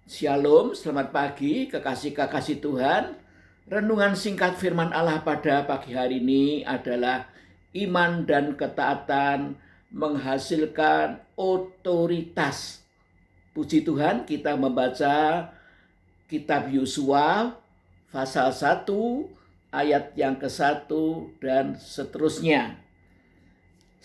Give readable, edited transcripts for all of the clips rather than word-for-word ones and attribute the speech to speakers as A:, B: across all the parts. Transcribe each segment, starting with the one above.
A: Shalom, selamat pagi kekasih-kekasih Tuhan. Renungan singkat firman Allah pada pagi hari ini adalah iman dan ketaatan menghasilkan otoritas. Puji Tuhan, kita membaca kitab Yosua pasal 1 ayat yang ke-1 dan seterusnya.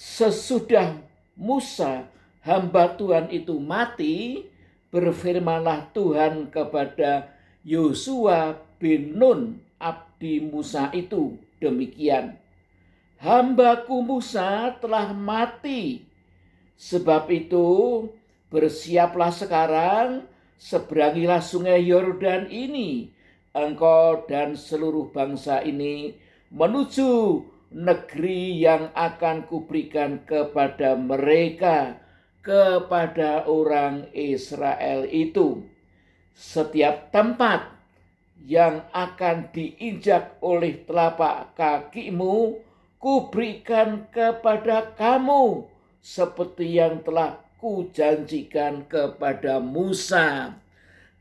A: Sesudah Musa hamba Tuhan itu mati, berfirmanlah Tuhan kepada Yosua bin Nun, abdi Musa itu, demikian. Hambaku Musa telah mati. Sebab itu bersiaplah sekarang, seberangilah sungai Yordan ini, engkau dan seluruh bangsa ini menuju negeri yang akan kuberikan kepada mereka, kepada orang Israel itu. Setiap tempat yang akan diinjak oleh telapak kakimu, kuberikan kepada kamu, seperti yang telah kujanjikan kepada Musa.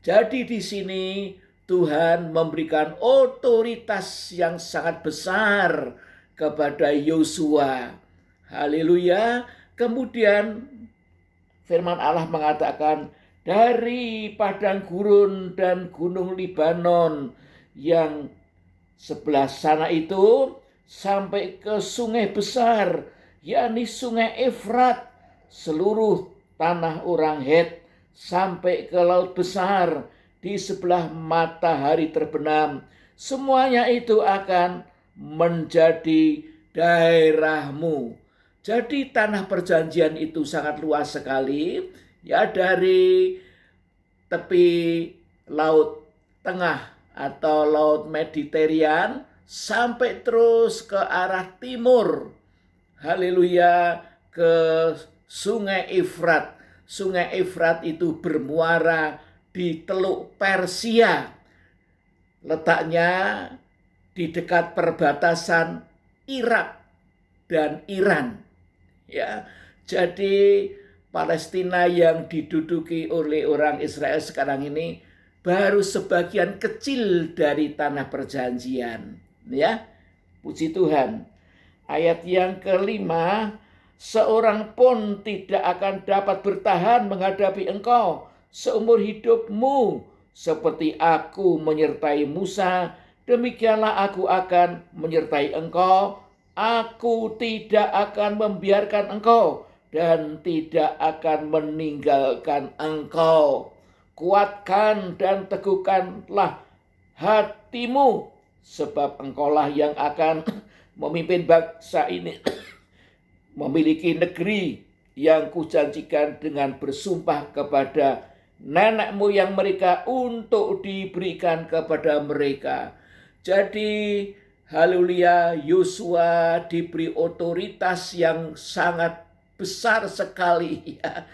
A: Jadi di sini Tuhan memberikan otoritas yang sangat besar kepada Yosua. Haleluya. Kemudian firman Allah mengatakan, dari padang gurun dan gunung Libanon yang sebelah sana itu sampai ke sungai besar, yakni sungai Efrat, seluruh tanah orang Het, sampai ke laut besar di sebelah matahari terbenam, semuanya itu akan menjadi daerahmu. Jadi tanah perjanjian itu sangat luas sekali, ya, dari tepi laut tengah atau laut Mediterania sampai terus ke arah timur. Haleluya, ke sungai Efrat. Sungai Efrat itu bermuara di Teluk Persia. Letaknya di dekat perbatasan Irak dan Iran. Ya, jadi Palestina yang diduduki oleh orang Israel sekarang ini baru sebagian kecil dari tanah perjanjian. Ya, puji Tuhan. Ayat yang kelima, seorang pun tidak akan dapat bertahan menghadapi engkau seumur hidupmu. Seperti aku menyertai Musa, demikianlah aku akan menyertai engkau. Aku tidak akan membiarkan engkau dan tidak akan meninggalkan engkau. Kuatkan dan teguhkanlah hatimu, sebab engkaulah yang akan memimpin bangsa ini memiliki negeri yang kujanjikan dengan bersumpah kepada nenek moyang mereka untuk diberikan kepada mereka. Jadi haleluya, Yosua diberi otoritas yang sangat besar sekali, ya.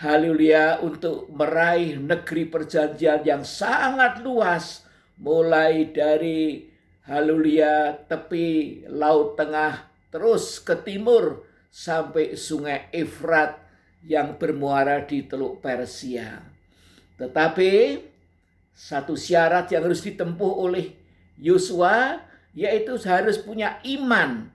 A: Haleluya, untuk meraih negeri perjanjian yang sangat luas, mulai dari haleluya tepi laut tengah terus ke timur sampai sungai Efrat yang bermuara di Teluk Persia. Tetapi satu syarat yang harus ditempuh oleh Yosua, yaitu harus punya iman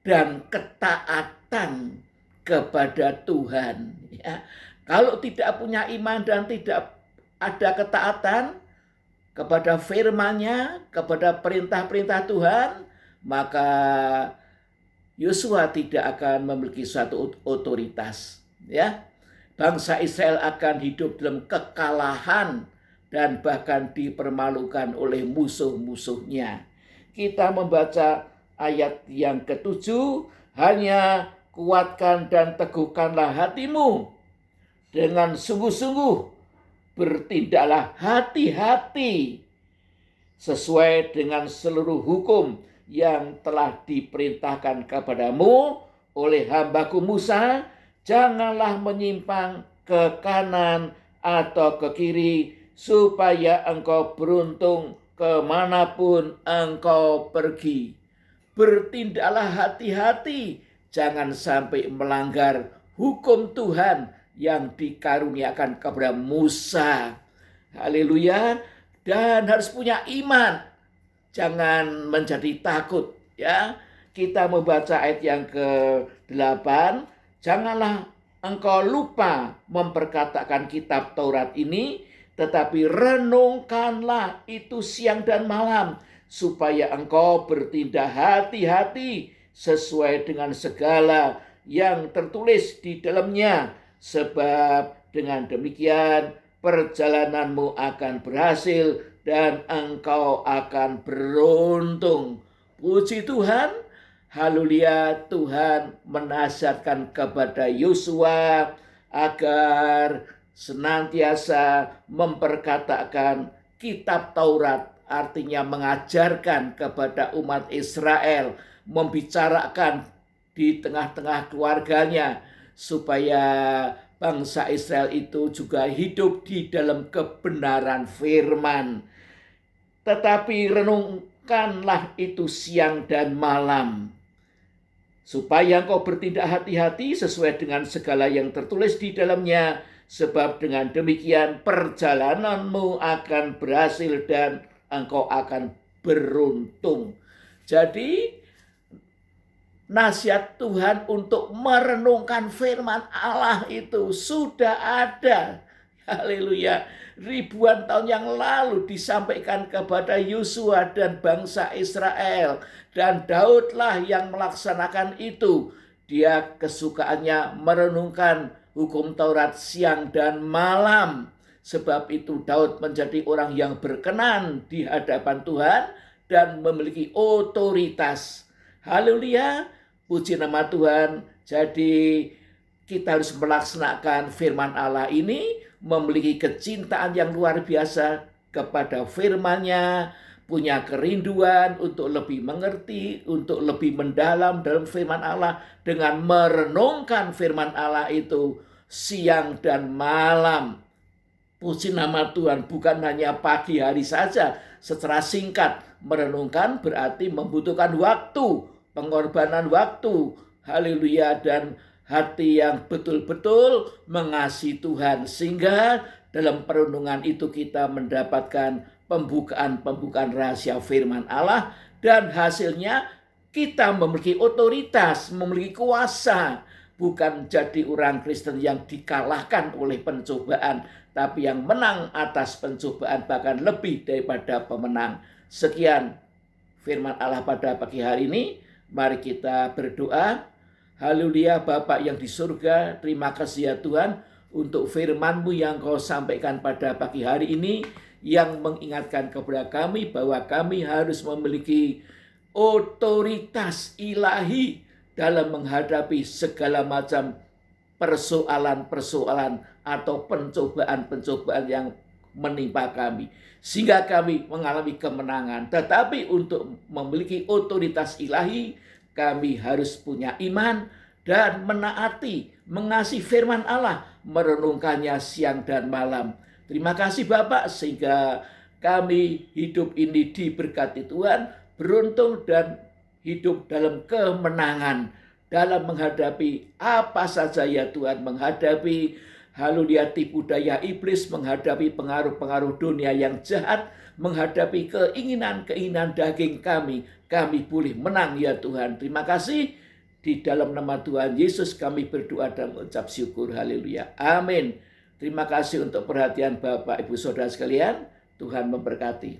A: dan ketaatan kepada Tuhan. Ya. Kalau tidak punya iman dan tidak ada ketaatan kepada firman-Nya, kepada perintah-perintah Tuhan, maka Yosua tidak akan memiliki suatu otoritas. Ya. Bangsa Israel akan hidup dalam kekalahan dan bahkan dipermalukan oleh musuh-musuhnya. Kita membaca ayat yang ke-7, hanya kuatkan dan teguhkanlah hatimu. Dengan sungguh-sungguh bertindaklah hati-hati sesuai dengan seluruh hukum yang telah diperintahkan kepadamu oleh hambaku Musa. Janganlah menyimpang ke kanan atau ke kiri, supaya engkau beruntung kemanapun engkau pergi. Bertindaklah hati-hati, jangan sampai melanggar hukum Tuhan yang dikaruniakan kepada Musa. Haleluya. Dan harus punya iman. Jangan menjadi takut, ya. Kita membaca ayat yang ke-8, janganlah engkau lupa memperkatakan kitab Taurat ini, tetapi renungkanlah itu siang dan malam, supaya engkau bertindak hati-hati sesuai dengan segala yang tertulis di dalamnya. Sebab dengan demikian perjalananmu akan berhasil dan engkau akan beruntung. Puji Tuhan, haleluya. Tuhan menasihatkan kepada Yosua agar senantiasa memperkatakan kitab Taurat, artinya mengajarkan kepada umat Israel, membicarakan di tengah-tengah keluarganya, supaya bangsa Israel itu juga hidup di dalam kebenaran firman. Tetapi renungkanlah itu siang dan malam, supaya engkau bertindak hati-hati sesuai dengan segala yang tertulis di dalamnya. Sebab dengan demikian perjalananmu akan berhasil dan engkau akan beruntung. Jadi nasihat Tuhan untuk merenungkan firman Allah itu sudah ada. Haleluya. Ribuan tahun yang lalu disampaikan kepada Yosua dan bangsa Israel. Dan Daudlah yang melaksanakan itu. Dia kesukaannya merenungkan hukum Taurat siang dan malam. Sebab itu Daud menjadi orang yang berkenan di hadapan Tuhan dan memiliki otoritas. Haleluya. Puji nama Tuhan. Jadi kita harus melaksanakan firman Allah ini, memiliki kecintaan yang luar biasa kepada firman-Nya, punya kerinduan untuk lebih mengerti, untuk lebih mendalam dalam firman Allah, dengan merenungkan firman Allah itu siang dan malam. Puji nama Tuhan, bukan hanya pagi hari saja secara singkat. Merenungkan berarti membutuhkan waktu, pengorbanan waktu. Haleluya. Dan hati yang betul-betul mengasihi Tuhan, sehingga dalam perenungan itu kita mendapatkan pembukaan rahasia firman Allah, dan hasilnya kita memiliki otoritas, memiliki kuasa, bukan jadi orang Kristen yang dikalahkan oleh pencobaan, tapi yang menang atas pencobaan, bahkan lebih daripada pemenang. Sekian firman Allah pada pagi hari ini. Mari kita berdoa. Haleluya. Bapa yang di surga, terima kasih ya Tuhan untuk firman-Mu yang Kau sampaikan pada pagi hari ini, yang mengingatkan kepada kami bahwa kami harus memiliki otoritas ilahi dalam menghadapi segala macam persoalan-persoalan atau pencobaan-pencobaan yang menimpa kami, sehingga kami mengalami kemenangan. Tetapi untuk memiliki otoritas ilahi, kami harus punya iman dan menaati, mengasihi firman Allah, merenungkannya siang dan malam. Terima kasih Bapak, sehingga kami hidup ini diberkati Tuhan, beruntung dan hidup dalam kemenangan dalam menghadapi apa saja ya Tuhan, menghadapi haleluya tipu daya iblis, menghadapi pengaruh-pengaruh dunia yang jahat, menghadapi keinginan-keinginan daging kami boleh menang ya Tuhan. Terima kasih. Di dalam nama Tuhan Yesus kami berdoa dan mengucap syukur. Haleluya. Amin. Terima kasih untuk perhatian Bapak Ibu Saudara sekalian. Tuhan memberkati.